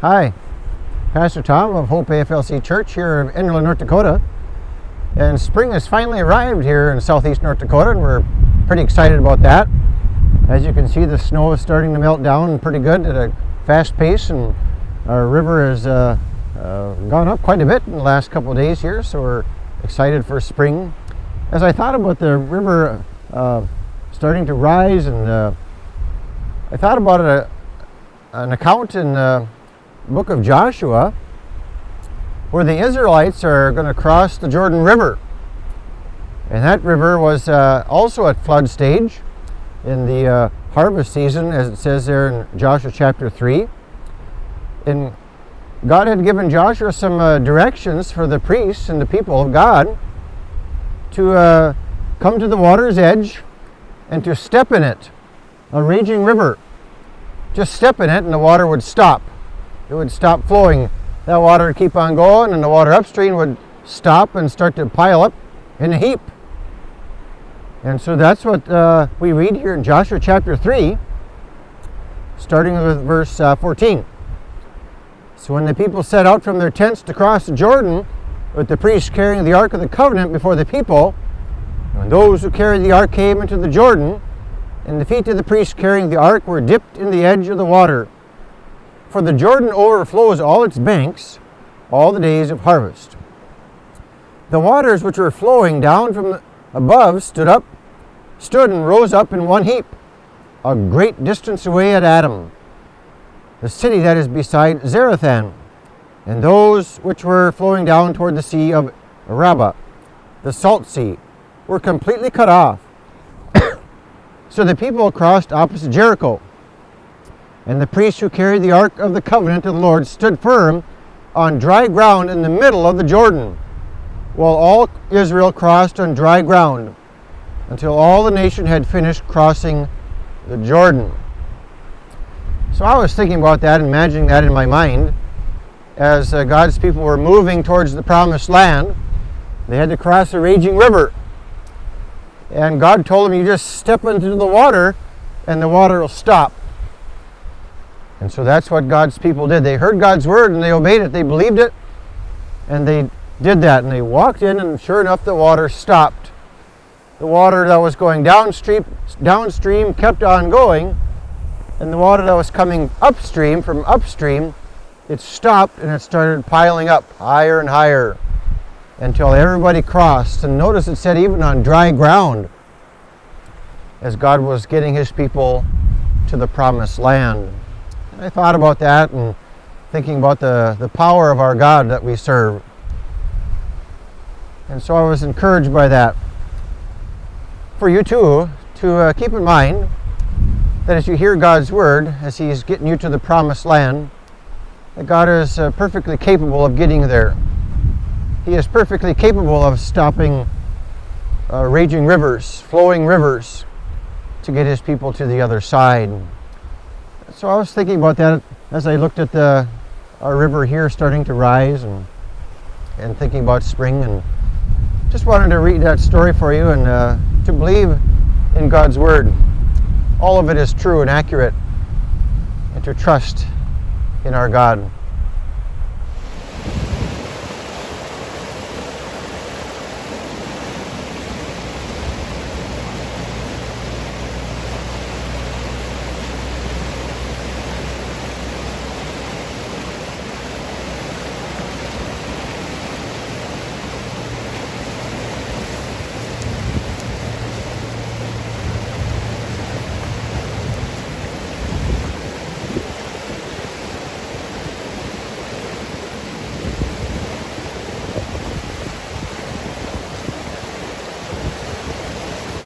Hi, Pastor Tom of Hope AFLC Church here in Enderlin, North Dakota. And spring has finally arrived here in southeast North Dakota, and we're pretty excited about that. As you can see, the snow is starting to melt down pretty good at a fast pace, and our river has gone up quite a bit in the last couple of days here, so we're excited for spring. As I thought about the river starting to rise, and I thought about an account in the book of Joshua where the Israelites are going to cross the Jordan River. And that river was also at flood stage in the harvest season, as it says there in Joshua chapter 3. And God had given Joshua some directions for the priests and the people of God to come to the water's edge and to step in it, a raging river. Just step in it and the water would stop. It would stop flowing. That water would keep on going, and the water upstream would stop and start to pile up in a heap. And so that's what we read here in Joshua chapter 3, starting with verse 14. So when the people set out from their tents to cross the Jordan, with the priests carrying the Ark of the Covenant before the people, when those who carried the Ark came into the Jordan, and the feet of the priests carrying the Ark were dipped in the edge of the water. For the Jordan overflows all its banks all the days of harvest. The waters which were flowing down from above stood and rose up in one heap, a great distance away at Adam, the city that is beside Zarethan, and those which were flowing down toward the sea of Arabah, the salt sea, were completely cut off. So the people crossed opposite Jericho. And the priests who carried the Ark of the Covenant of the Lord stood firm on dry ground in the middle of the Jordan, while all Israel crossed on dry ground, until all the nation had finished crossing the Jordan. So I was thinking about that, imagining that in my mind, as God's people were moving towards the promised land. They had to cross a raging river. And God told them, you just step into the water, and the water will stop. And so that's what God's people did. They heard God's word and they obeyed it. They believed it and they did that. And they walked in, and sure enough, the water stopped. The water that was going downstream kept on going. And the water that was coming from upstream, it stopped and it started piling up higher and higher until everybody crossed. And notice it said even on dry ground, as God was getting his people to the promised land. I thought about that and thinking about the power of our God that we serve. And so I was encouraged by that. For you too, to keep in mind that as you hear God's word, as he's getting you to the promised land, that God is perfectly capable of getting there. He is perfectly capable of stopping raging rivers, flowing rivers, to get his people to the other side. So I was thinking about that as I looked at our river here starting to rise, and thinking about spring, and just wanted to read that story for you, and to believe in God's word. All of it is true and accurate, and to trust in our God.